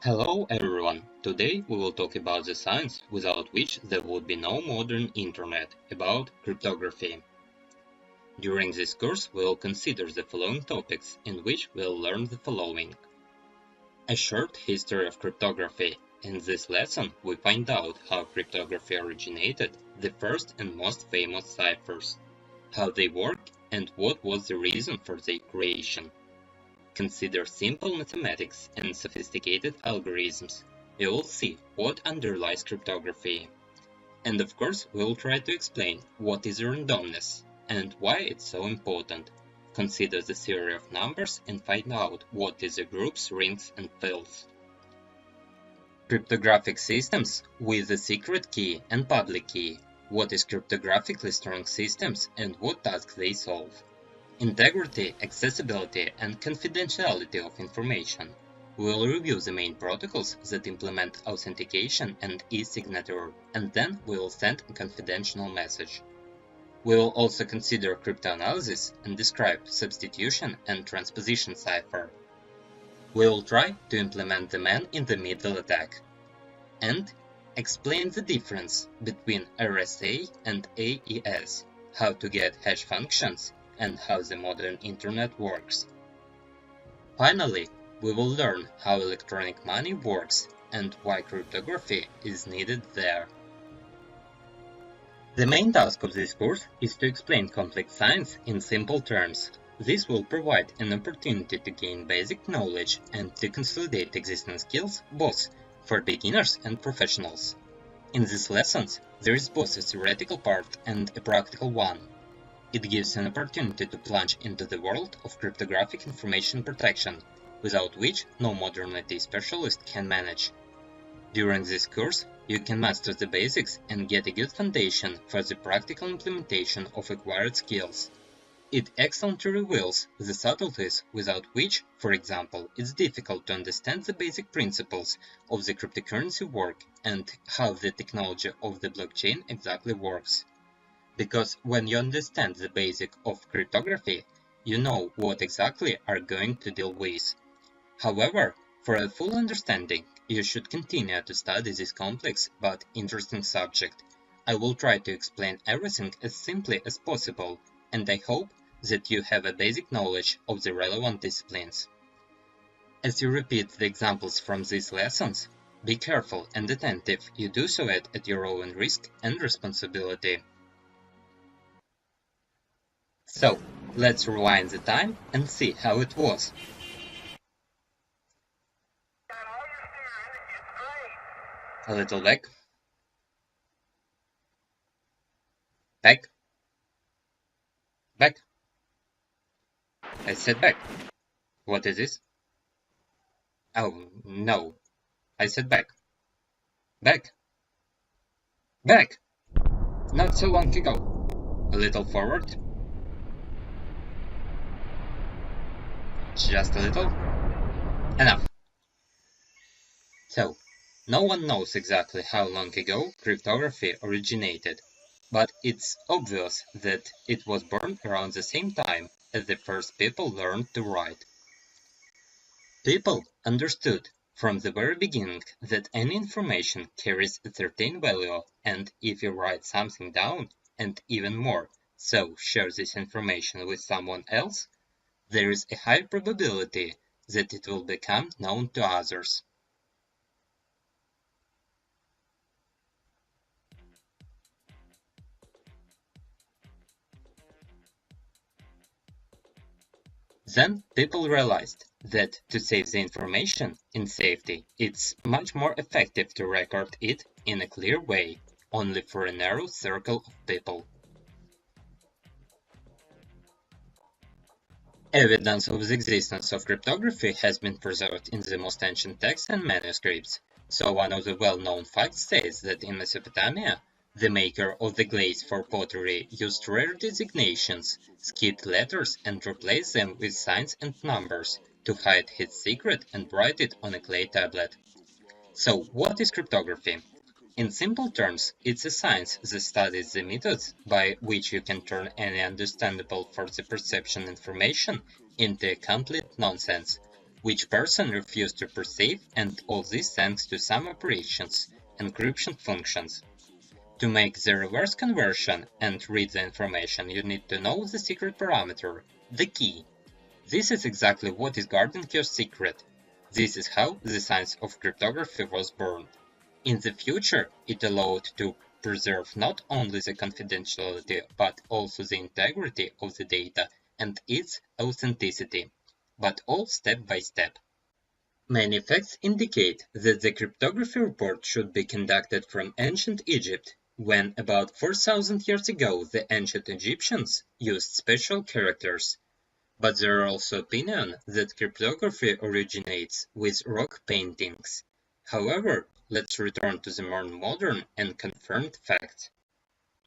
Hello everyone! Today we will talk about the science without which there would be no modern internet, about cryptography. During this course we will consider the following topics, in which we will learn the following. A short history of cryptography. In this lesson we find out how cryptography originated, the first and most famous ciphers, how they work, and what was the reason for their creation. Consider simple mathematics and sophisticated algorithms. We will see what underlies cryptography. And of course, we will try to explain what is randomness and why it's so important. Consider the theory of numbers and find out what is the groups, rings, and fields. Cryptographic systems with a secret key and public key. What is cryptographically strong systems and what tasks they solve? Integrity, accessibility, and confidentiality of information. We will review the main protocols that implement authentication and e-signature, and then we will send a confidential message. We will also consider cryptanalysis and describe substitution and transposition cipher. We will try to implement the man-in-the-middle attack, and explain the difference between RSA and AES, how to get hash functions, and how the modern internet works. Finally, we will learn how electronic money works and why cryptography is needed there. The main task of this course is to explain complex science in simple terms. This will provide an opportunity to gain basic knowledge and to consolidate existing skills both for beginners and professionals. In these lessons, there is both a theoretical part and a practical one. It gives an opportunity to plunge into the world of cryptographic information protection, without which no modern IT specialist can manage. During this course, you can master the basics and get a good foundation for the practical implementation of acquired skills. It excellently reveals the subtleties without which, for example, it's difficult to understand the basic principles of the cryptocurrency work and how the technology of the blockchain exactly works. Because when you understand the basic of cryptography, you know what exactly are going to deal with. However, for a full understanding, you should continue to study this complex but interesting subject. I will try to explain everything as simply as possible, and I hope that you have a basic knowledge of the relevant disciplines. As you repeat the examples from these lessons, be careful and attentive, you do so at your own risk and responsibility. So, let's rewind the time and see how it was. A little back. Back. Back. I said back. What is this? Oh, no. I said back. Back. Back! Not so long ago. A little forward. Just a little. Enough. So, no one knows exactly how long ago cryptography originated, but it's obvious that it was born around the same time as the first people learned to write. People understood from the very beginning that any information carries a certain value, and if you write something down, and even more, so share this information with someone else, there is a high probability that it will become known to others. Then people realized that to save the information in safety, it's much more effective to record it in a clear way, only for a narrow circle of people. Evidence of the existence of cryptography has been preserved in the most ancient texts and manuscripts. So one of the well-known facts says that in Mesopotamia, the maker of the glaze for pottery used rare designations, skipped letters and replaced them with signs and numbers to hide his secret and write it on a clay tablet. So what is cryptography? In simple terms, it's a science that studies the methods by which you can turn any understandable for the perception information into a complete nonsense. which person refused to perceive, and all this thanks to some operations, encryption functions. To make the reverse conversion and read the information, you need to know the secret parameter, the key. This is exactly what is guarding your secret. This is how the science of cryptography was born. In the future, it allowed to preserve not only the confidentiality but also the integrity of the data and its authenticity, but all step by step. Many facts indicate that the cryptography report should be conducted from ancient Egypt, when about 4,000 years ago the ancient Egyptians used special characters. But there are also opinions that cryptography originates with rock paintings. However, let's return to the more modern and confirmed facts.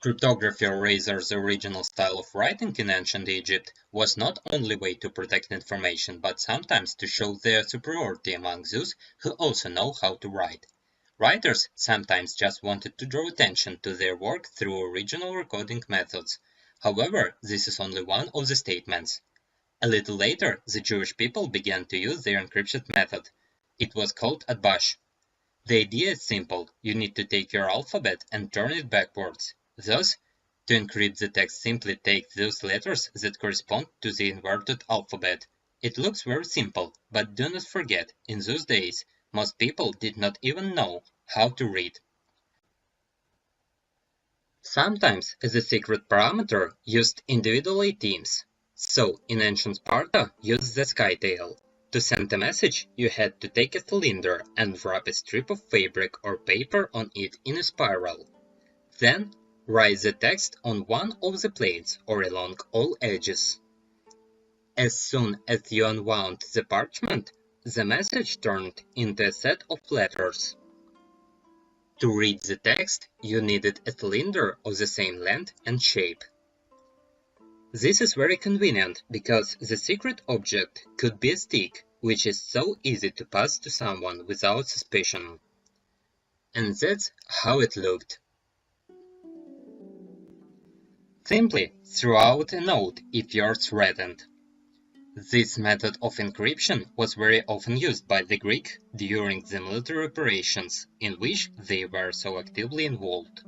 Cryptography, or rather the original style of writing in ancient Egypt, was not only a way to protect information, but sometimes to show their superiority among those who also know how to write. Writers sometimes just wanted to draw attention to their work through original recording methods. However, this is only one of the statements. A little later, the Jewish people began to use their encryption method. It was called adbash. The idea is simple: you need to take your alphabet and turn it backwards. Thus, to encrypt the text, simply take those letters that correspond to the inverted alphabet. It looks very simple, but do not forget, in those days, most people did not even know how to read. Sometimes, as a secret parameter, used individually teams. So, in ancient Sparta, use the skytail. To send a message, you had to take a cylinder and wrap a strip of fabric or paper on it in a spiral. Then, write the text on one of the planes or along all edges. As soon as you unwound the parchment, the message turned into a set of letters. To read the text, you needed a cylinder of the same length and shape. This is very convenient because the secret object could be a stick, which is so easy to pass to someone without suspicion. And that's how it looked. Simply throw out a note if you're threatened. This method of encryption was very often used by the Greeks during the military operations in which they were so actively involved.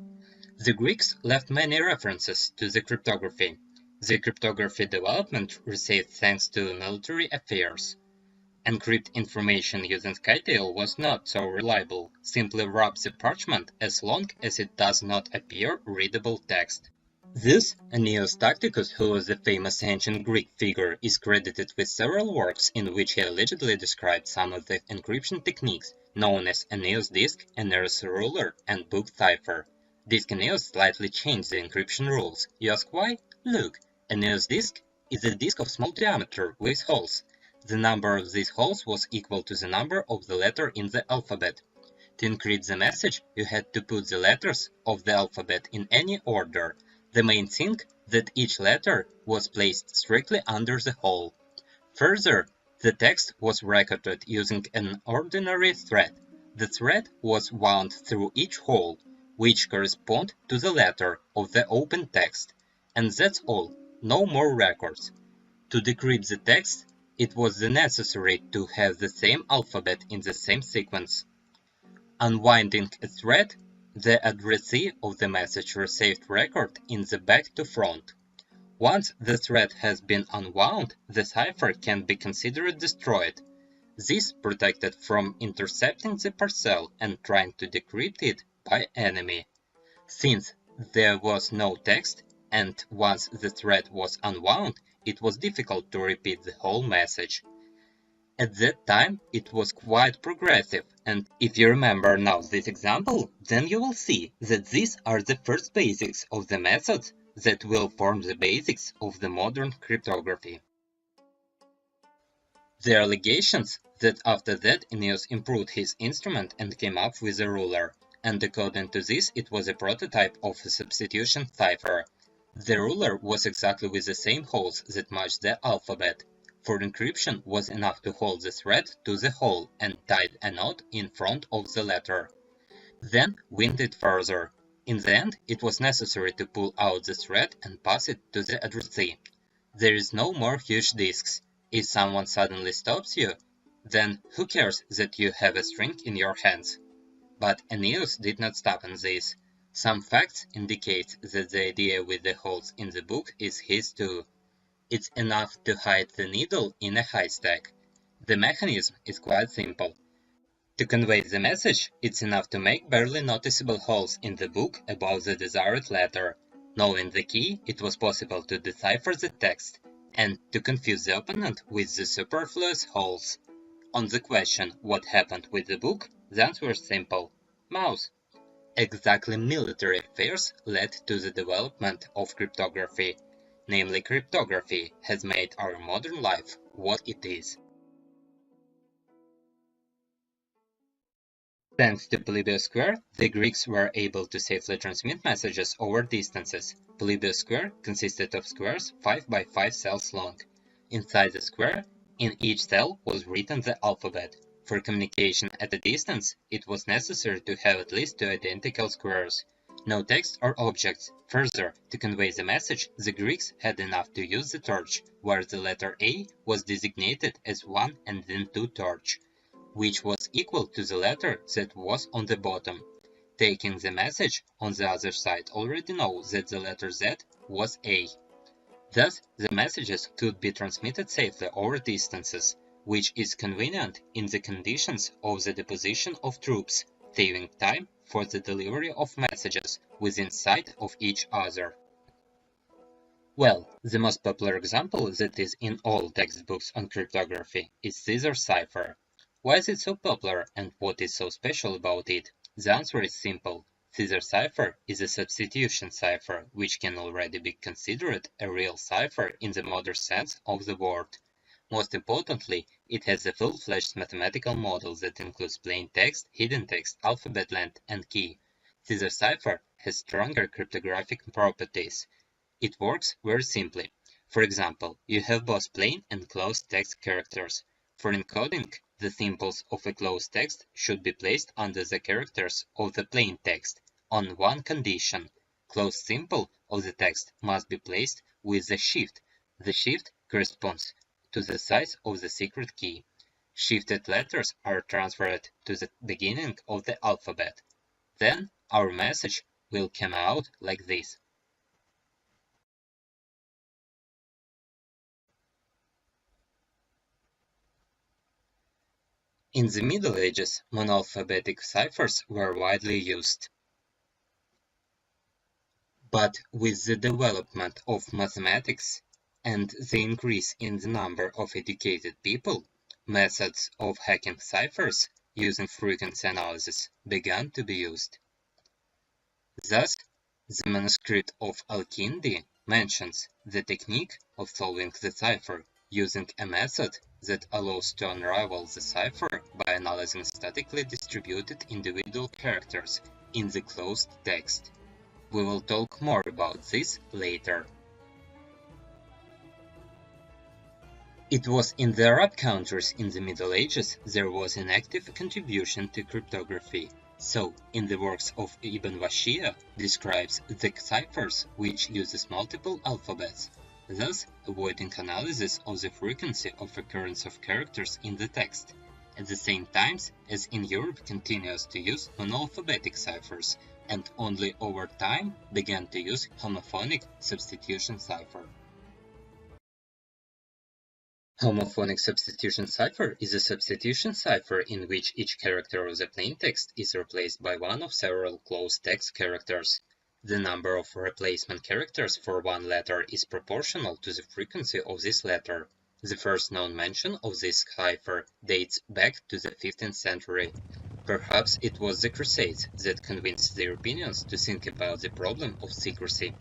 The Greeks left many references to the cryptography. The cryptography development received thanks to military affairs. Encrypt information using skytail was not so reliable. Simply wrap the parchment as long as it does not appear readable text. Thus, Aeneas Tacticus, who was a famous ancient Greek figure, is credited with several works in which he allegedly described some of the encryption techniques, known as Aeneas' disk, Aeneas' ruler, and book cipher. Disk Aeneas slightly changed the encryption rules. You ask why? Look, Aeneas' disk is a disk of small diameter with holes. The number of these holes was equal to the number of the letter in the alphabet. To encrypt the message, you had to put the letters of the alphabet in any order. The main thing that each letter was placed strictly under the hole. Further, the text was recorded using an ordinary thread. The thread was wound through each hole, which correspond to the letter of the open text. And that's all, no more records. To decrypt the text, it was necessary to have the same alphabet in the same sequence. Unwinding a thread, the addressee of the message received record in the back to front. Once the thread has been unwound, the cipher can be considered destroyed. This protected from intercepting the parcel and trying to decrypt it by enemy. Since there was no text, and once the thread was unwound, it was difficult to repeat the whole message. At that time, it was quite progressive, and if you remember now this example, then you will see that these are the first basics of the methods that will form the basics of the modern cryptography. The allegations that after that Aeneas improved his instrument and came up with a ruler, and according to this it was a prototype of a substitution cipher. The ruler was exactly with the same holes that matched the alphabet. For encryption was enough to hold the thread to the hole and tied a knot in front of the letter. Then wind it further. In the end, it was necessary to pull out the thread and pass it to the addressee. There is no more huge disks. If someone suddenly stops you, then who cares that you have a string in your hands? But Aeneas did not stop on this. Some facts indicate that the idea with the holes in the book is his too. It's enough to hide the needle in a haystack. The mechanism is quite simple. To convey the message, it's enough to make barely noticeable holes in the book above the desired letter. Knowing the key, it was possible to decipher the text, and to confuse the opponent with the superfluous holes. On the question, what happened with the book, the answer is simple. Mouse. Exactly military affairs led to the development of cryptography. Namely, cryptography has made our modern life what it is. Thanks to Polybius square, the Greeks were able to safely transmit messages over distances. Polybius square consisted of squares 5 by 5 cells long. Inside the square, in each cell was written the alphabet. For communication at a distance, it was necessary to have at least two identical squares. No text or objects. Further, to convey the message, the Greeks had enough to use the torch, where the letter A was designated as 1 and then 2 torch, which was equal to the letter that was on the bottom. Taking the message on the other side already know that the letter Z was A. Thus, the messages could be transmitted safely over distances, which is convenient in the conditions of the deposition of troops, saving time for the delivery of messages within sight of each other. Well, the most popular example that is in all textbooks on cryptography is Caesar cipher. Why is it so popular and what is so special about it? The answer is simple. Caesar cipher is a substitution cipher, which can already be considered a real cipher in the modern sense of the word. Most importantly, it has a full-fledged mathematical model that includes plain text, hidden text, alphabet length, and key. Caesar cipher has stronger cryptographic properties. It works very simply. For example, you have both plain and closed text characters. For encoding, the symbols of a closed text should be placed under the characters of the plain text, on one condition. Closed symbol of the text must be placed with the shift. The shift corresponds to the size of the secret key. Shifted letters are transferred to the beginning of the alphabet. Then our message will come out like this. In the Middle Ages, monalphabetic ciphers were widely used. But with the development of mathematics and the increase in the number of educated people, methods of hacking ciphers using frequency analysis began to be used. Thus, the manuscript of Al-Kindi mentions the technique of solving the cipher using a method that allows to unravel the cipher by analyzing statically distributed individual characters in the closed text. We will talk more about this later. It was in the Arab countries in the Middle Ages there was an active contribution to cryptography. So, in the works of Ibn Washia, describes the ciphers which uses multiple alphabets, thus avoiding analysis of the frequency of occurrence of characters in the text, at the same time as in Europe continues to use monalphabetic ciphers, and only over time began to use homophonic substitution cipher. Homophonic substitution cipher is a substitution cipher in which each character of the plaintext is replaced by one of several closed text characters. The number of replacement characters for one letter is proportional to the frequency of this letter. The first known mention of this cipher dates back to the 15th century. Perhaps it was the Crusades that convinced the Europeans to think about the problem of secrecy.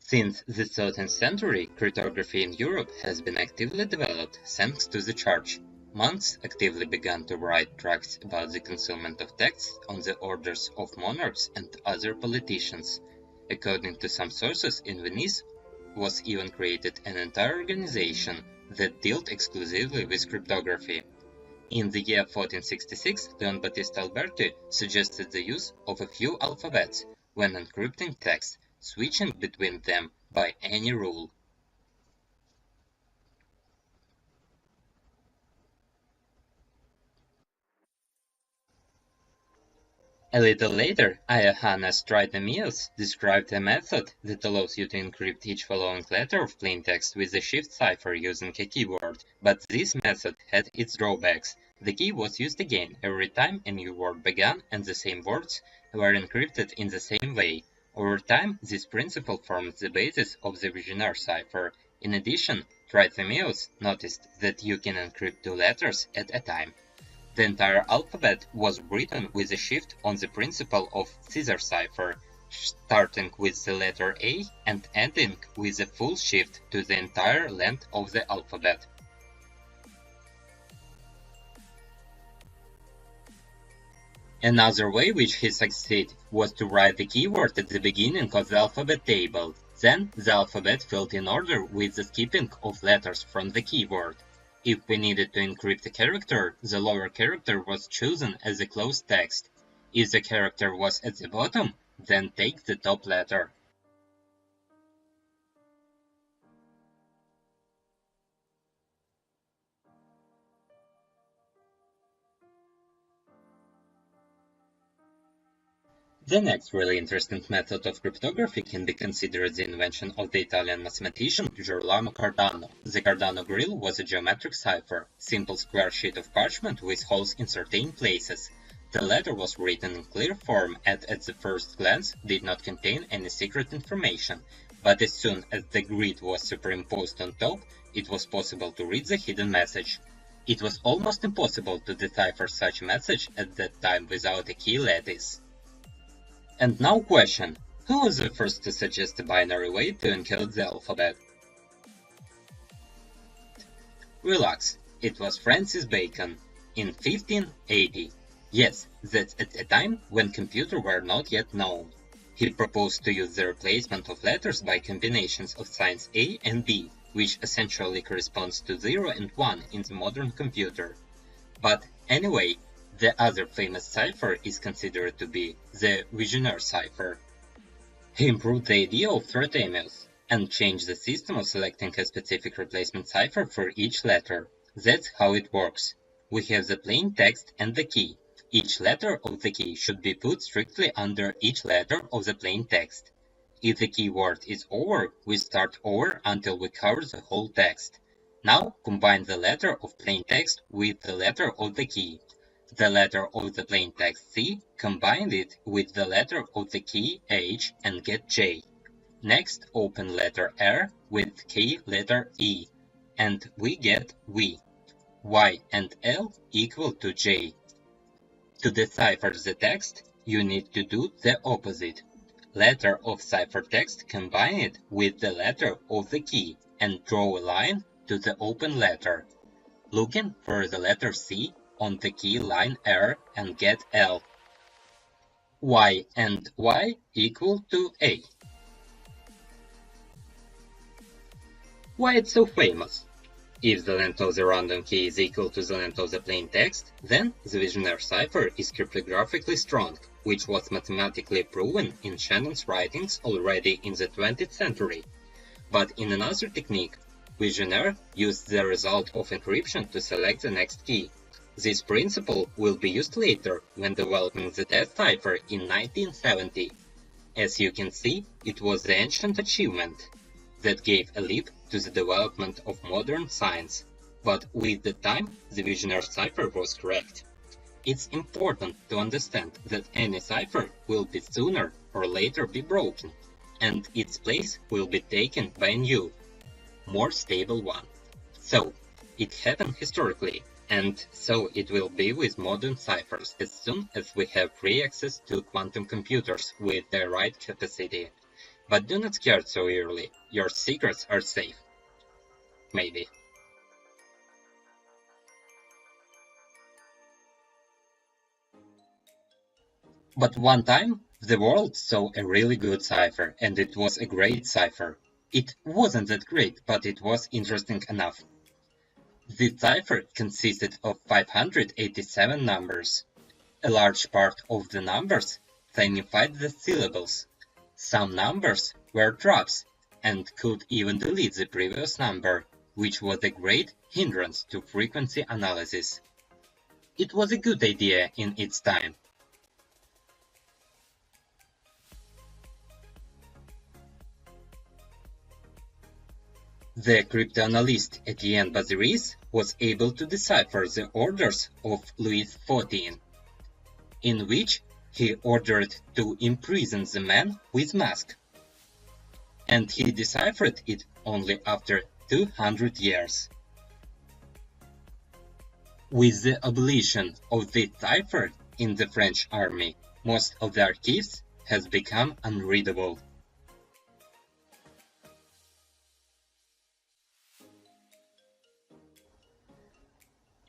Since the 13th century, cryptography in Europe has been actively developed thanks to the Church. Monks actively began to write tracts about the concealment of texts on the orders of monarchs and other politicians. According to some sources, in Venice was even created an entire organization that dealt exclusively with cryptography. In the year 1466, Leon Battista Alberti suggested the use of a few alphabets when encrypting text, switching between them by any rule. A little later, Johannes Trithemius described a method that allows you to encrypt each following letter of plain text with a shift cipher using a keyword, but this method had its drawbacks. The key was used again every time a new word began, and the same words were encrypted in the same way. Over time, this principle formed the basis of the Vigenère cipher. In addition, Trithemius noticed that you can encrypt two letters at a time. The entire alphabet was written with a shift on the principle of Caesar cipher, starting with the letter A and ending with a full shift to the entire length of the alphabet. Another way which he succeeded was to write the keyword at the beginning of the alphabet table. Then the alphabet filled in order with the skipping of letters from the keyword. If we needed to encrypt a character, the lower character was chosen as a closed text. If the character was at the bottom, then take the top letter. The next really interesting method of cryptography can be considered the invention of the Italian mathematician Girolamo Cardano. The Cardano grill was a geometric cipher, simple square sheet of parchment with holes in certain places. The letter was written in clear form and at the first glance did not contain any secret information, but as soon as the grid was superimposed on top, it was possible to read the hidden message. It was almost impossible to decipher such a message at that time without a key lattice. And now question, who was the first to suggest a binary way to encode the alphabet? Relax, it was Francis Bacon, in 1580. Yes, that's at a time when computers were not yet known. He proposed to use the replacement of letters by combinations of signs A and B, which essentially corresponds to 0 and 1 in the modern computer. But anyway, the other famous cipher is considered to be the Vigenère cipher. He improved the idea of Trithemius and changed the system of selecting a specific replacement cipher for each letter. That's how it works. We have the plain text and the key. Each letter of the key should be put strictly under each letter of the plain text. If the keyword is over, we start over until we cover the whole text. Now combine the letter of plain text with the letter of the key. The letter of the plain text C, combine it with the letter of the key H and get J. Next, open letter R with key letter E, and we get V. Y and L equal to J. To decipher the text, you need to do the opposite. Letter of ciphertext combine it with the letter of the key and draw a line to the open letter. Looking for the letter C on the key line R and get L. Y and Y equal to A. Why it's so famous? If the length of the random key is equal to the length of the plain text, then the Vigenère cipher is cryptographically strong, which was mathematically proven in Shannon's writings already in the 20th century. But in another technique, Vigenère used the result of encryption to select the next key. This principle will be used later when developing the test cipher in 1970. As you can see, it was the ancient achievement that gave a leap to the development of modern science. But with the time, the Vigenère cipher was correct. It's important to understand that any cipher will be sooner or later be broken, and its place will be taken by a new, more stable one. So, it happened historically. And so it will be with modern ciphers as soon as we have free access to quantum computers with the right capacity. But do not scare so early, your secrets are safe. Maybe. But one time, the world saw a really good cipher, and it was a great cipher. It wasn't that great, but it was interesting enough. The cipher consisted of 587 numbers. A large part of the numbers signified the syllables. Some numbers were drops and could even delete the previous number, which was a great hindrance to frequency analysis. It was a good idea in its time. The cryptanalyst Etienne Baziris was able to decipher the orders of Louis XIV, in which he ordered to imprison the man with mask, and he deciphered it only after 200 years. With the abolition of the cipher in the French army, most of the archives has become unreadable.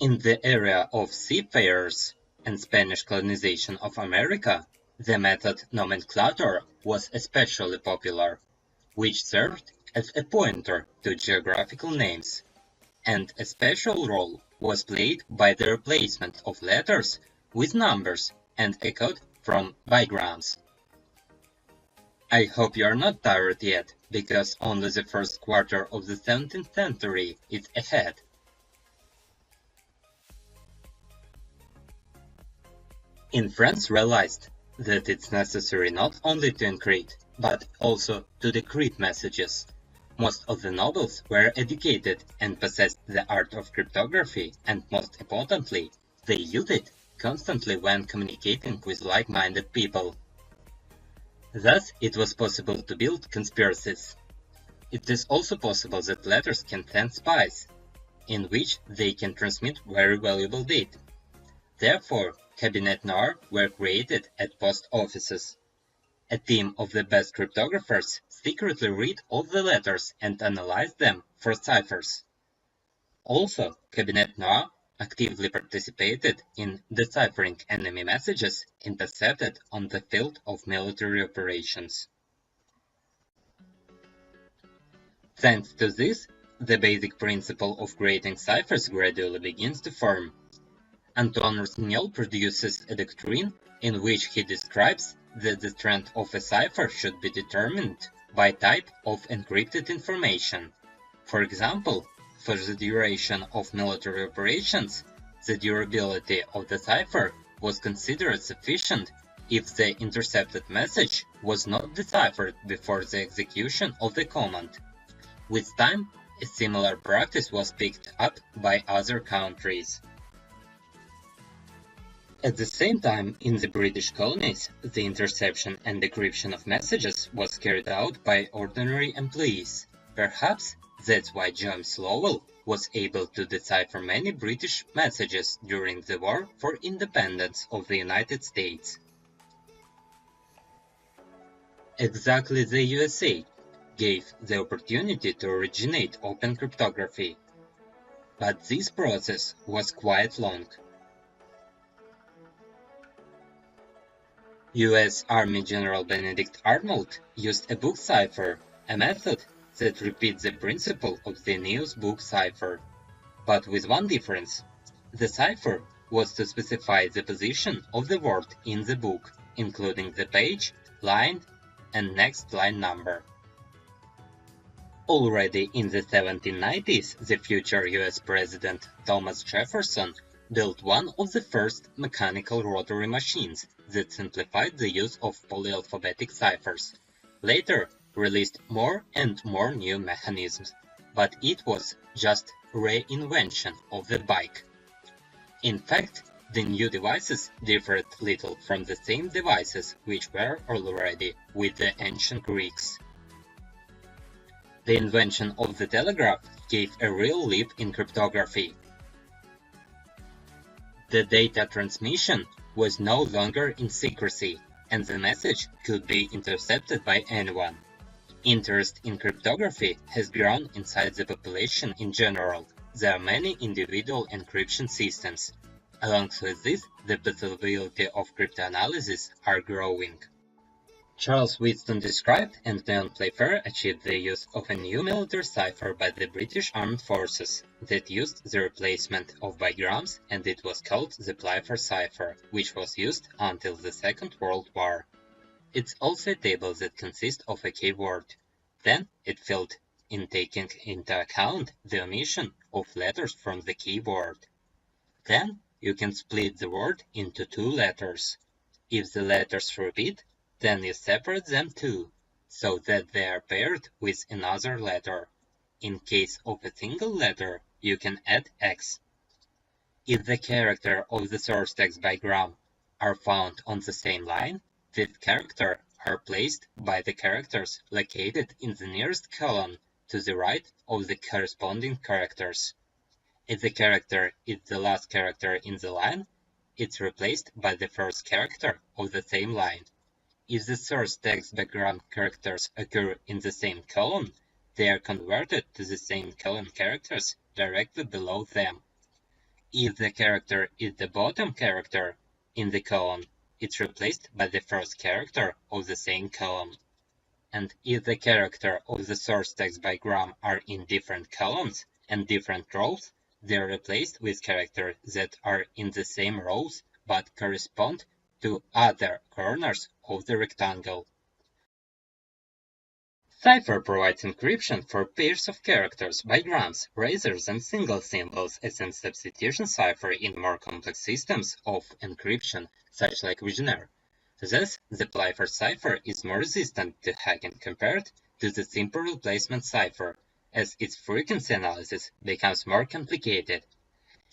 In the area of seafarers and Spanish colonization of America, the method nomenclator was especially popular, which served as a pointer to geographical names, and a special role was played by the replacement of letters with numbers and a code from bigrams. I hope you are not tired yet, because only the first quarter of the 17th century is ahead. In France realized that it's necessary not only to encrypt, but also to decrypt messages. Most of the nobles were educated and possessed the art of cryptography, and most importantly, they used it constantly when communicating with like-minded people. Thus, it was possible to build conspiracies. It is also possible that letters can send spies, in which they can transmit very valuable data. Therefore, cabinet noirs were created at post offices. A team of the best cryptographers secretly read all the letters and analyze them for ciphers. Also, cabinet noirs actively participated in deciphering enemy messages intercepted on the field of military operations. Thanks to this, the basic principle of creating ciphers gradually begins to form. Antoine Rossignol produces a doctrine in which he describes that the strength of a cipher should be determined by type of encrypted information. For example, for the duration of military operations, the durability of the cipher was considered sufficient if the intercepted message was not deciphered before the execution of the command. With time, a similar practice was picked up by other countries. At the same time, in the British colonies, the interception and decryption of messages was carried out by ordinary employees. Perhaps that's why James Lowell was able to decipher many British messages during the War for Independence of the United States. Exactly, the USA gave the opportunity to originate open cryptography. But this process was quite long. U.S. Army General Benedict Arnold used a book cipher, a method that repeats the principle of the News book cipher, but with one difference. The cipher was to specify the position of the word in the book, including the page, line, and next line number. Already in the 1790s, the future U.S. President Thomas Jefferson built one of the first mechanical rotary machines that simplified the use of polyalphabetic ciphers. Later, released more and more new mechanisms, but it was just a reinvention of the bike. In fact, the new devices differed little from the same devices which were already with the ancient Greeks. The invention of the telegraph gave a real leap in cryptography. The data transmission was no longer in secrecy, and the message could be intercepted by anyone. Interest in cryptography has grown inside the population in general. There are many individual encryption systems. Alongside this, the possibility of cryptanalysis are growing. Charles Wheatstone described and Leon Playfair achieved the use of a new military cipher by the British Armed Forces that used the replacement of bigrams, and it was called the Playfair cipher, which was used until the Second World War. It's also a table that consists of a keyword. Then it filled in taking into account the omission of letters from the keyword. Then you can split the word into two letters. If the letters repeat, then you separate them too, so that they are paired with another letter. In case of a single letter, you can add X. If the character of the source text bigram are found on the same line, these characters are placed by the characters located in the nearest column to the right of the corresponding characters. If the character is the last character in the line, it's replaced by the first character of the same line. If the source text background characters occur in the same column, they are converted to the same column characters directly below them. If the character is the bottom character in the column, it's replaced by the first character of the same column. And if the character of the source text bigram are in different columns and different rows, they are replaced with characters that are in the same rows but correspond to other corners of the rectangle. Cipher provides encryption for pairs of characters, bigrams, razors, and single symbols as a substitution cipher in more complex systems of encryption, such like Vigenère. Thus, the Pfeiffer cipher is more resistant to hacking compared to the simple replacement cipher, as its frequency analysis becomes more complicated.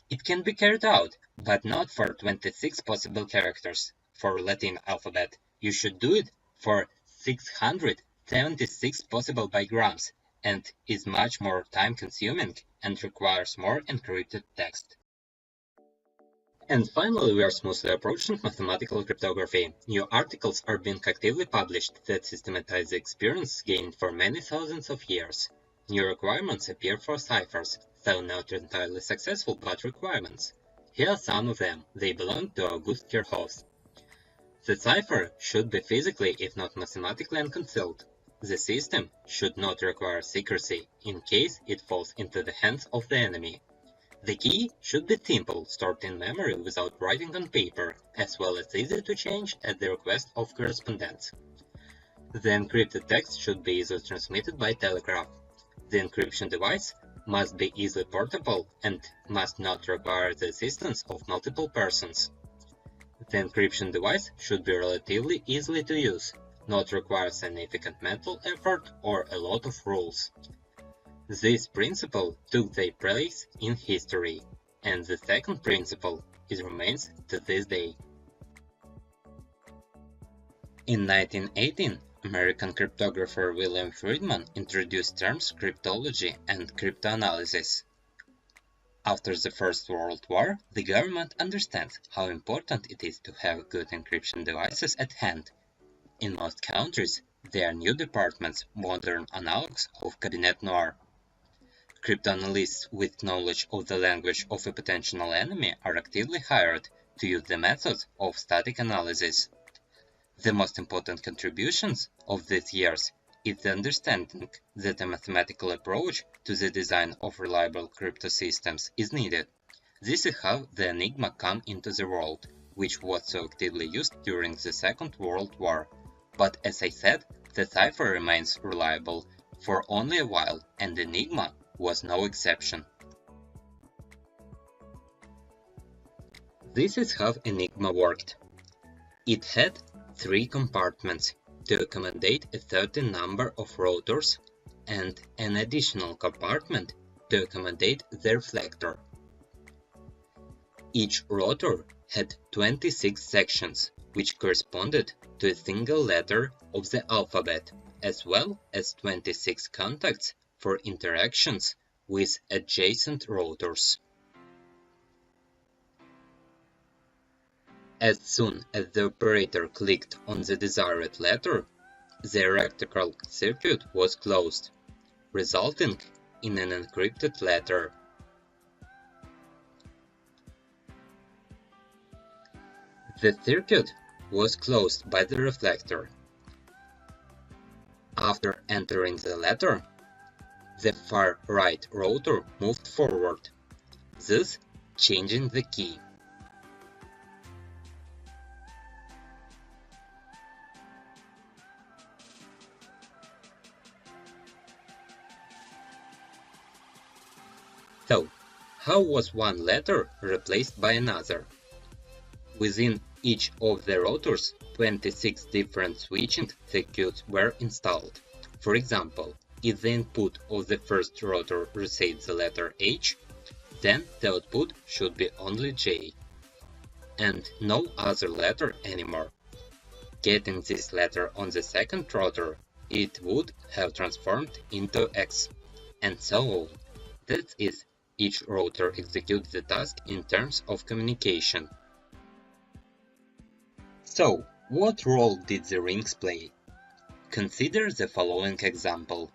It can be carried out, but not for 26 possible characters. For Latin alphabet, you should do it for 676 possible bigrams, and is much more time-consuming and requires more encrypted text. And finally, we are smoothly approaching mathematical cryptography. New articles are being actively published that systematize the experience gained for many thousands of years. New requirements appear for ciphers, though not entirely successful but requirements. Here are some of them. They belong to August Kirchhoff. The cipher should be physically, if not mathematically, unconcealed. The system should not require secrecy in case it falls into the hands of the enemy. The key should be simple, stored in memory without writing on paper, as well as easy to change at the request of correspondents. The encrypted text should be easily transmitted by telegraph. The encryption device must be easily portable and must not require the assistance of multiple persons. The encryption device should be relatively easy to use, not require significant mental effort or a lot of rules. This principle took their place in history, and the second principle remains to this day. In 1918, American cryptographer William Friedman introduced terms cryptology and cryptanalysis. After the First World War, the government understands how important it is to have good encryption devices at hand. In most countries, there are new departments, modern analogues of Cabinet Noir. Cryptanalysts with knowledge of the language of a potential enemy are actively hired to use the methods of static analysis. The most important contributions of these years is the understanding that a mathematical approach to the design of reliable crypto systems is needed. This is how the Enigma came into the world, which was so actively used during the Second World War. But as I said, the cipher remains reliable for only a while, and Enigma was no exception. This is how Enigma worked. It had 3 compartments to accommodate a certain number of rotors and an additional compartment to accommodate the reflector. Each rotor had 26 sections, which corresponded to a single letter of the alphabet, as well as 26 contacts for interactions with adjacent rotors. As soon as the operator clicked on the desired letter, the electrical circuit was closed, resulting in an encrypted letter. The circuit was closed by the reflector. After entering the letter, the far right rotor moved forward, thus changing the key. So, how was one letter replaced by another? Within each of the rotors, 26 different switching circuits were installed. For example, If the input of the first rotor receives the letter H, then the output should be only J, and no other letter anymore. Getting this letter on the second rotor, it would have transformed into X, and so on. That is, each rotor executes the task in terms of communication. So, what role did the rings play? Consider the following example.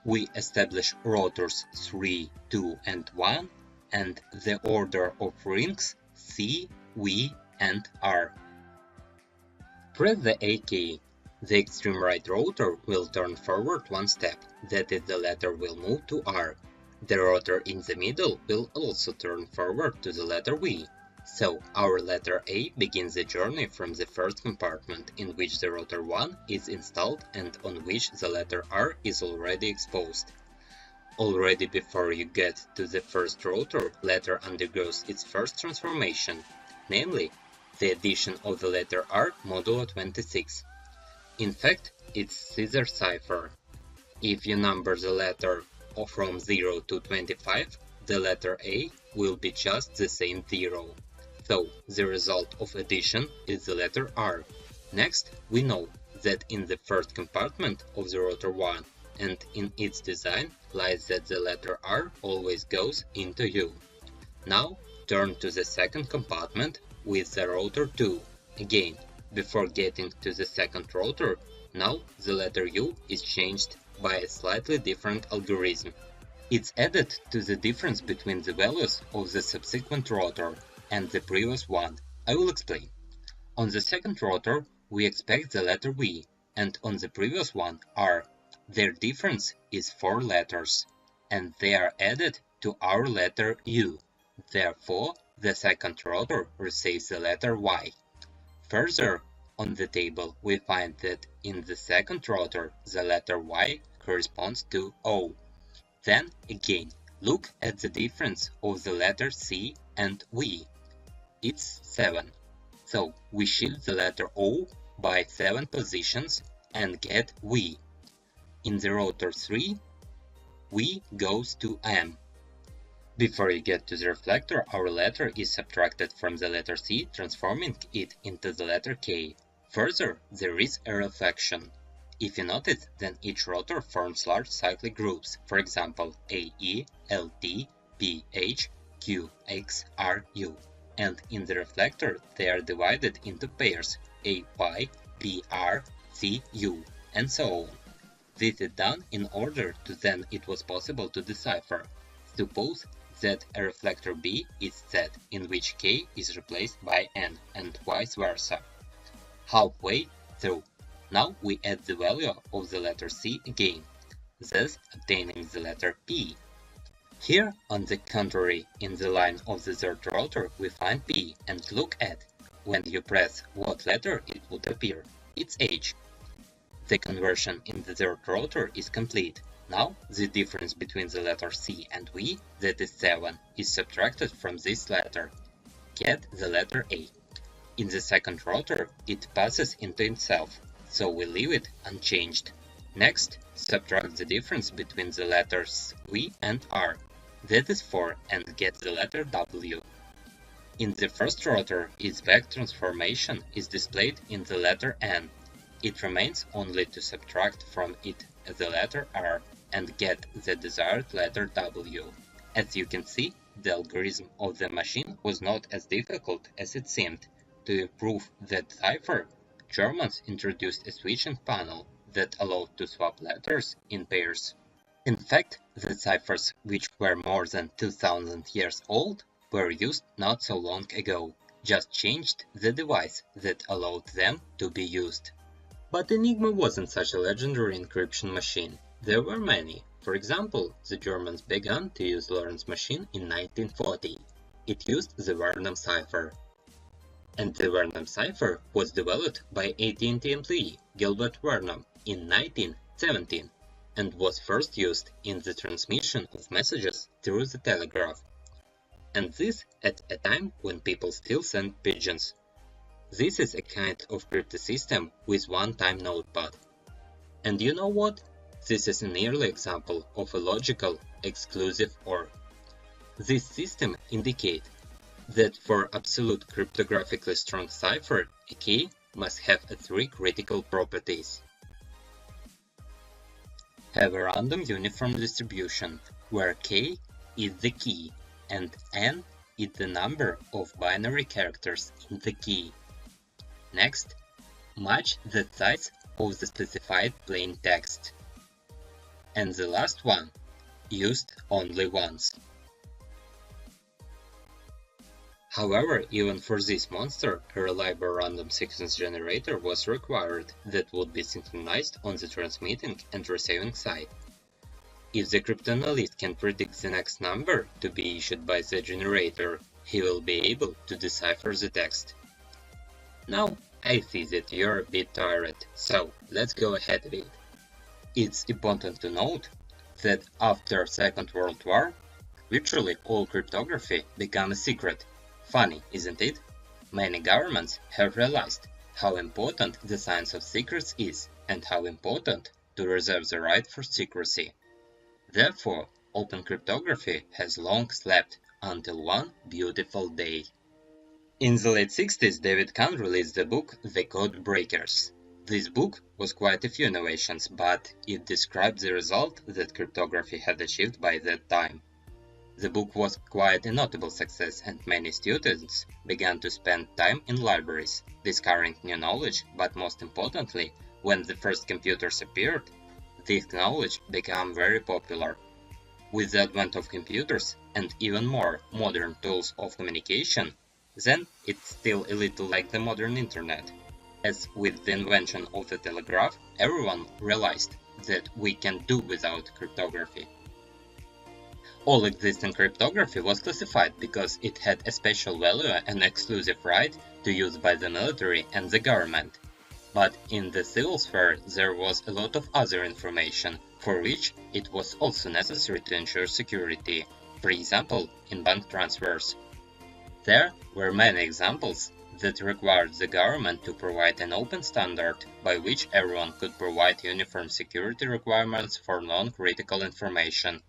We establish rotors 3, 2, and 1, and the order of rings C, V, and R. Press the A key. The extreme right rotor will turn forward one step, that is, the letter will move to R. The rotor in the middle will also turn forward to the letter V. So, our letter A begins the journey from the first compartment in which the rotor 1 is installed and on which the letter R is already exposed. Already before you get to the first rotor, letter undergoes its first transformation, namely, the addition of the letter R modulo 26. In fact, it's Caesar cipher. If you number the letter from 0 to 25, the letter A will be just the same 0. So, the result of addition is the letter R. Next, we know that in the first compartment of the rotor 1 and in its design lies that the letter R always goes into U. Now, turn to the second compartment with the rotor 2. Again, before getting to the second rotor, now the letter U is changed by a slightly different algorithm. It's added to the difference between the values of the subsequent rotor and the previous one. I will explain. On the second rotor, we expect the letter V, and on the previous one, R. Their difference is 4 letters, and they are added to our letter U. Therefore, the second rotor receives the letter Y. Further, on the table, we find that in the second rotor, the letter Y corresponds to O. Then, again, look at the difference of the letter C and V. It's 7. So, we shift the letter O by 7 positions and get V. In the rotor 3, V goes to M. Before you get to the reflector, our letter is subtracted from the letter C, transforming it into the letter K. Further, there is a reflection. If you notice, then each rotor forms large cyclic groups, for example, AE, LT, PH, QX, RU. And in the reflector, they are divided into pairs AY, PR, CU, and so on. This is done in order to then it was possible to decipher. Suppose that a reflector B is Z, in which K is replaced by N, and vice versa. Halfway through, now we add the value of the letter C again, thus obtaining the letter P. Here, on the contrary, in the line of the third rotor, we find P, and look at, when you press what letter it would appear. It's H. The conversion in the third rotor is complete. Now, the difference between the letter C and V, that is 7, is subtracted from this letter. Get the letter A. In the second rotor, it passes into itself, so we leave it unchanged. Next, subtract the difference between the letters V and R. That is 4, and get the letter W. In the first rotor, its back transformation is displayed in the letter N. It remains only to subtract from it the letter R and get the desired letter W. As you can see, the algorithm of the machine was not as difficult as it seemed. To improve that cipher, Germans introduced a switching panel that allowed to swap letters in pairs. In fact, the ciphers, which were more than 2000 years old, were used not so long ago, just changed the device that allowed them to be used. But Enigma wasn't such a legendary encryption machine. There were many. For example, the Germans began to use Lorentz machine in 1940. It used the Vernam cipher. And the Vernam cipher was developed by AT&T employee Gilbert Vernam in 1917 and was first used in the transmission of messages through the telegraph. And this at a time when people still sent pigeons. This is a kind of cryptosystem with one-time notepad. And you know what? This is an early example of a logical exclusive OR. This system indicates that for absolute cryptographically strong cipher, a key must have three critical properties. Have a random uniform distribution, where k is the key and n is the number of binary characters in the key. Next, match the size of the specified plain text. And the last one, used only once. However, even for this monster, a reliable random sequence generator was required that would be synchronized on the transmitting and receiving side. If the cryptanalyst can predict the next number to be issued by the generator, he will be able to decipher the text. Now, I see that you're a bit tired, so let's go ahead with it. It's important to note that after Second World War, virtually all cryptography became a secret. Funny, isn't it? Many governments have realized how important the science of secrets is and how important to reserve the right for secrecy. Therefore, open cryptography has long slept until one beautiful day. In the late 60s, David Kahn released the book The Code Breakers. This book was quite a few innovations, but it described the result that cryptography had achieved by that time. The book was quite a notable success, and many students began to spend time in libraries, discovering new knowledge, but most importantly, when the first computers appeared, this knowledge became very popular. With the advent of computers and even more modern tools of communication, then it's still a little like the modern internet. As with the invention of the telegraph, everyone realized that we can do without cryptography. All existing cryptography was classified because it had a special value and exclusive right to use by the military and the government. But in the civil sphere there was a lot of other information, for which it was also necessary to ensure security, for example, in bank transfers. There were many examples that required the government to provide an open standard by which everyone could provide uniform security requirements for non-critical information.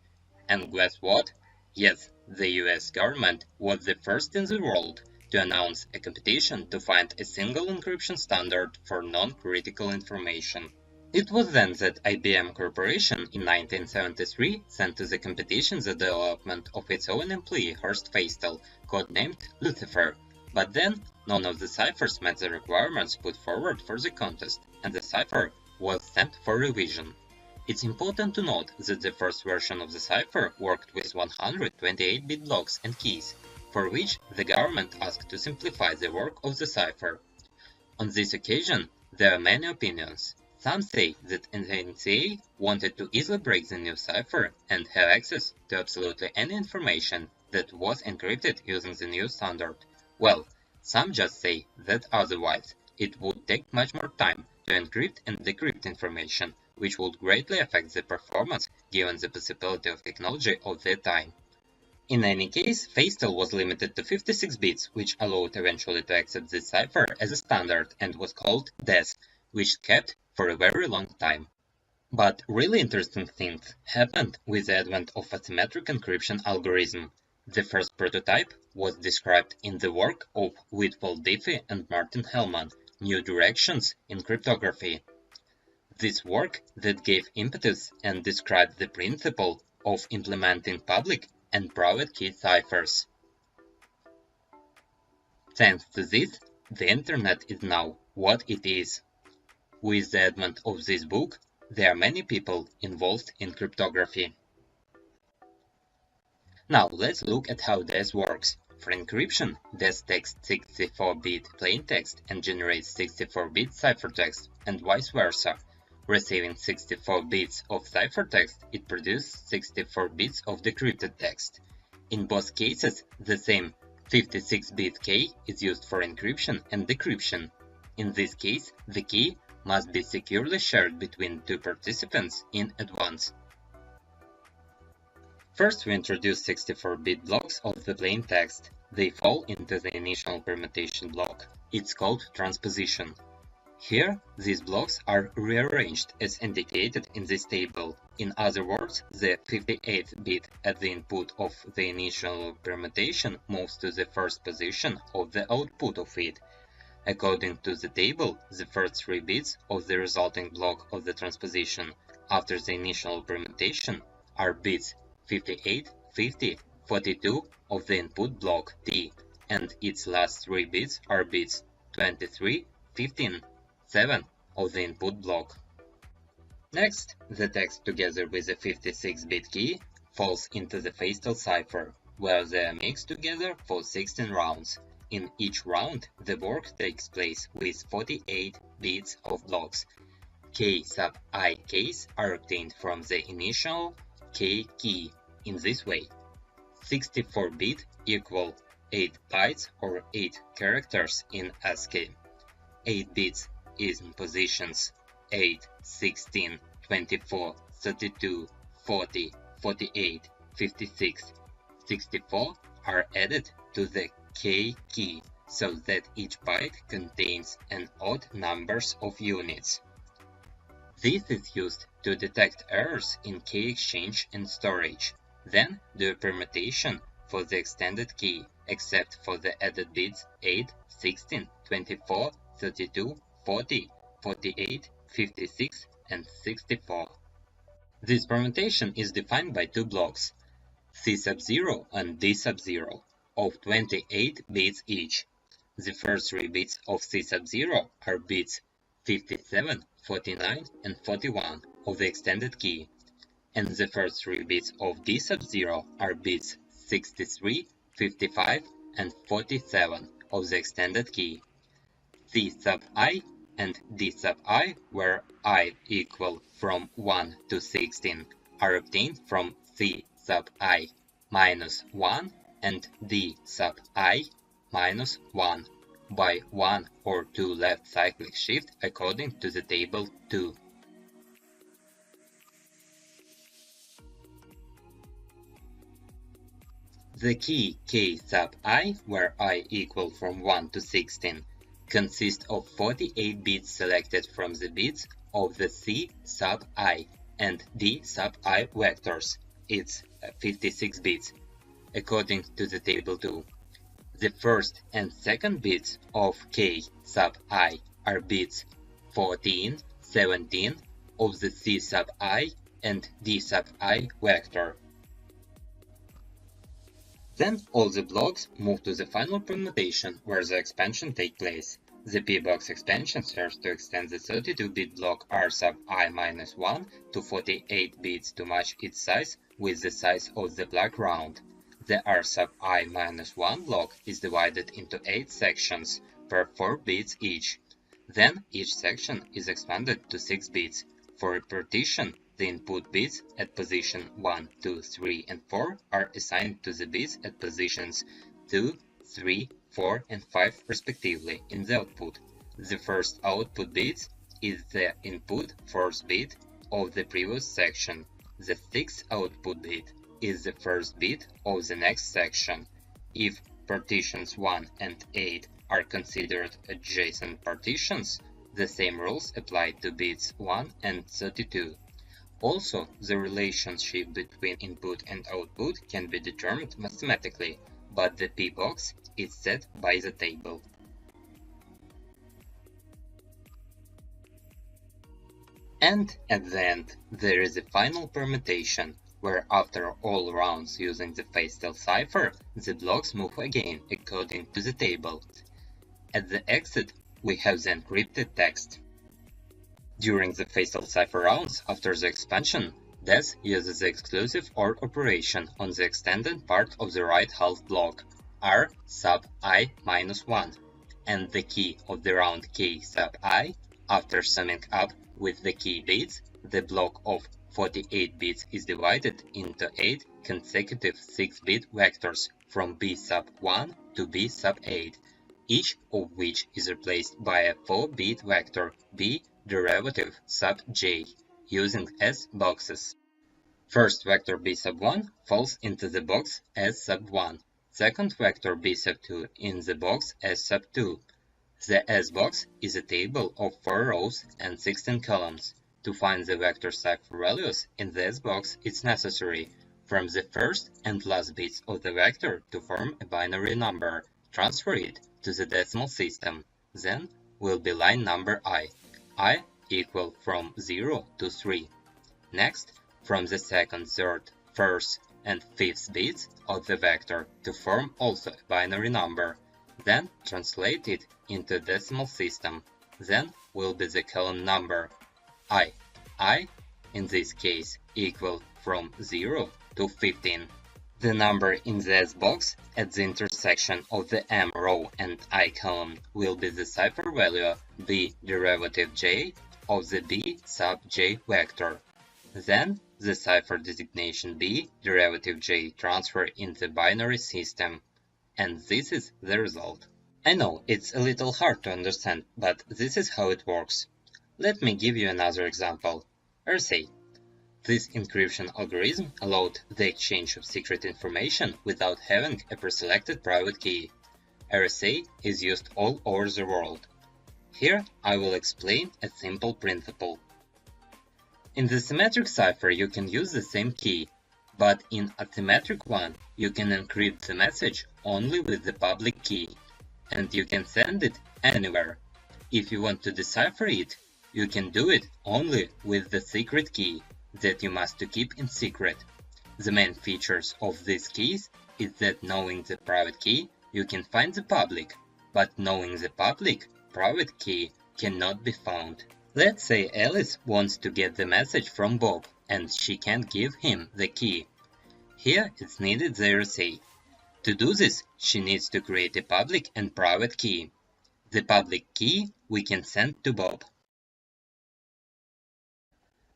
And guess what? Yes, the US government was the first in the world to announce a competition to find a single encryption standard for non-critical information. It was then that IBM Corporation in 1973 sent to the competition the development of its own employee Horst Feistel, codenamed Lucifer. But then, none of the ciphers met the requirements put forward for the contest, and the cipher was sent for revision. It's important to note that the first version of the cipher worked with 128-bit blocks and keys, for which the government asked to simplify the work of the cipher. On this occasion, there are many opinions. Some say that the NCA wanted to easily break the new cipher and have access to absolutely any information that was encrypted using the new standard. Well, some just say that otherwise, it would take much more time to encrypt and decrypt information, which would greatly affect the performance given the possibility of technology of that time. In any case, Feistel was limited to 56 bits, which allowed eventually to accept this cipher as a standard and was called DES, which kept for a very long time. But really interesting things happened with the advent of asymmetric encryption algorithm. The first prototype was described in the work of Whitwell Diffie and Martin Hellman, New Directions in Cryptography. This work that gave impetus and described the principle of implementing public and private key ciphers. Thanks to this, the internet is now what it is. With the advent of this book, there are many people involved in cryptography. Now let's look at how DES works. For encryption, DES takes 64-bit plain text and generates 64-bit ciphertext, and vice versa. Receiving 64 bits of ciphertext, it produces 64 bits of decrypted text. In both cases, the same 56-bit key is used for encryption and decryption. In this case, the key must be securely shared between two participants in advance. First, we introduce 64-bit blocks of the plain text. They fall into the initial permutation block. It's called transposition. Here, these blocks are rearranged as indicated in this table. In other words, the 58th bit at the input of the initial permutation moves to the first position of the output of it. According to the table, the first 3 bits of the resulting block of the transposition after the initial permutation are bits 58, 50, 42 of the input block T, and its last 3 bits are bits 23, 15, 7 of the input block. Next, the text together with the 56-bit key falls into the Feistel cipher, where they are mixed together for 16 rounds. In each round, the work takes place with 48 bits of blocks. K sub I keys are obtained from the initial K key in this way. 64-bit equal 8 bytes or 8 characters in ASCII. 8 bits in positions 8, 16, 24, 32, 40, 48, 56, 64 are added to the K key so that each byte contains an odd numbers of units. This is used to detect errors in key exchange and storage. Then do a permutation for the extended key, except for the added bits 8, 16, 24, 32, 40, 48, 56, and 64. This permutation is defined by 2 blocks, C sub 0 and D sub 0, of 28 bits each. The first 3 bits of C sub 0 are bits 57, 49, and 41 of the extended key, and the first 3 bits of D sub 0 are bits 63, 55, and 47 of the extended key. C sub I and D sub I, where I equal from 1 to 16, are obtained from C sub I minus 1 and D sub I minus 1 by 1 or 2 left cyclic shift according to the table 2. The key K sub I, where I equal from 1 to 16, consists of 48 bits selected from the bits of the C sub I and D sub I vectors. It's 56 bits, according to the table 2. The first and second bits of K sub I are bits 14, 17 of the C sub I and D sub I vector. Then all the blocks move to the final permutation where the expansion takes place. The p-box expansion serves to extend the 32-bit block R sub I minus 1 to 48 bits to match its size with the size of the black round. The R sub I minus 1 block is divided into 8 sections per 4 bits each. Then each section is expanded to 6 bits. For a partition, the input bits at position 1, 2, 3, and 4 are assigned to the bits at positions 2, 3, 4, and 5 respectively in the output. The first output bit is the input first bit of the previous section. The sixth output bit is the first bit of the next section. If partitions 1 and 8 are considered adjacent partitions, the same rules apply to bits 1 and 32. Also, the relationship between input and output can be determined mathematically, but the p-box is set by the table. And at the end, there is a final permutation, where after all rounds using the Feistel cipher, the blocks move again according to the table. At the exit, we have the encrypted text. During the Feistel cipher rounds after the expansion, DES uses the exclusive OR operation on the extended part of the right half block, R sub I minus 1, and the key of the round K sub I, after summing up with the key bits, the block of 48 bits is divided into 8 consecutive 6-bit vectors from B sub 1 to B sub 8, each of which is replaced by a 4-bit vector B derivative sub j, using S boxes. First vector B sub 1 falls into the box S sub 1, second vector B sub 2 in the box S sub 2, The S-box is a table of 4 rows and 16 columns. To find the vector cipher values in the S-box, it's necessary from the first and last bits of the vector to form a binary number. Transfer it to the decimal system. Then will be line number I equal from 0 to 3. Next, from the second, third, first, and fifth bits of the vector to form also a binary number. Then translate it into decimal system. Then will be the column number I in this case equal from 0 to 15. The number in the S-box at the intersection of the M row and I column will be the cipher value B derivative j of the B sub j vector. Then the cipher designation B derivative j transfer in the binary system. And this is the result. I know it's a little hard to understand, but this is how it works. Let me give you another example. RSA. This encryption algorithm allowed the exchange of secret information without having a preselected private key. RSA is used all over the world. Here I will explain a simple principle. In the symmetric cipher you can use the same key, but in a symmetric one you can encrypt the message only with the public key, and you can send it anywhere. If you want to decipher it, you can do it only with the secret key that you must keep in secret. The main features of these keys is that knowing the private key, you can find the public, but knowing the public, private key cannot be found. Let's say Alice wants to get the message from Bob, and she can't give him the key. Here it's needed the RSA. To do this, she needs to create a public and private key. The public key we can send to Bob.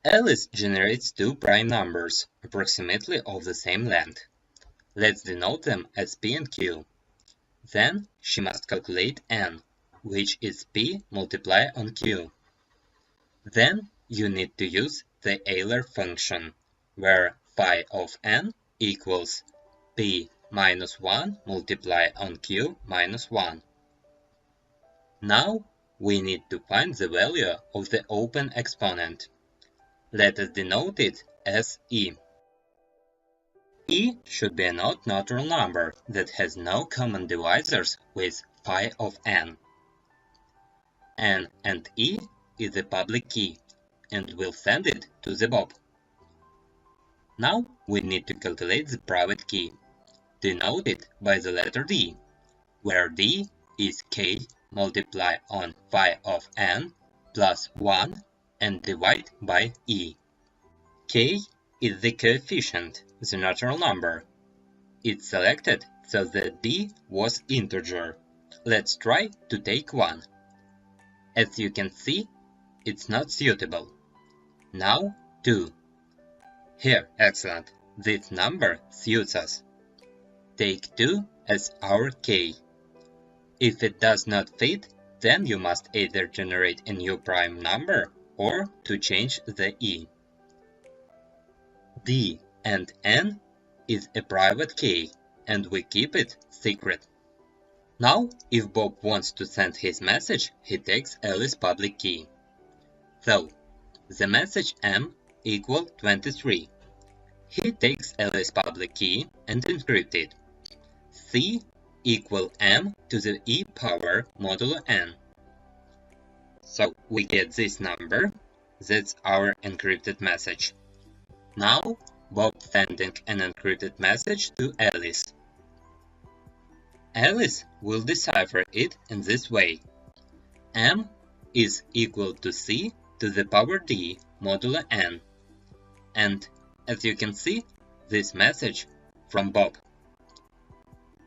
Alice generates two prime numbers, approximately of the same length. Let's denote them as P and Q. Then she must calculate n, which is P multiplied on Q. Then you need to use the Euler function, where phi of n equals P minus 1 multiplied on Q minus 1. Now we need to find the value of the open exponent. Let us denote it as E. E should be an odd natural number that has no common divisors with phi of n. N and E is the public key, and we'll send it to the Bob. Now we need to calculate the private key, denoted by the letter D, where D is k multiplied on phi of n plus 1 and divide by E. K is the coefficient, the natural number. It's selected so that D was integer. Let's try to take 1. As you can see, it's not suitable. Now 2. Here, excellent. This number suits us. Take 2 as our K. If it does not fit, then you must either generate a new prime number or to change the E. D and N is a private key, and we keep it secret. Now, if Bob wants to send his message, he takes Alice's public key. So, the message M equal 23. He takes Alice's public key and encrypts it. C equal M to the E power modulo N. So we get this number, that's our encrypted message. Now, Bob sending an encrypted message to Alice. Alice will decipher it in this way. M is equal to C to the power D modulo N. And as you can see, this message from Bob.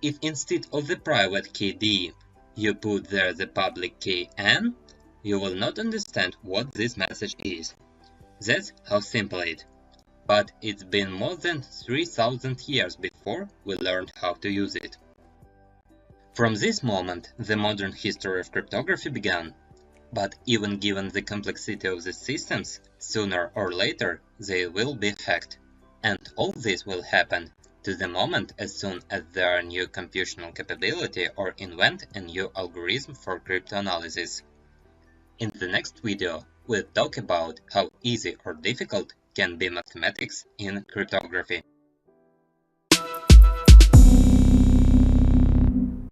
If instead of the private key D, you put there the public key N, you will not understand what this message is. That's how simple it is. But it's been more than 3000 years before we learned how to use it. From this moment, the modern history of cryptography began. But even given the complexity of the systems, sooner or later they will be hacked. And all this will happen to the moment as soon as there are new computational capability or invent a new algorithm for cryptanalysis. In the next video, we'll talk about how easy or difficult can be mathematics in cryptography.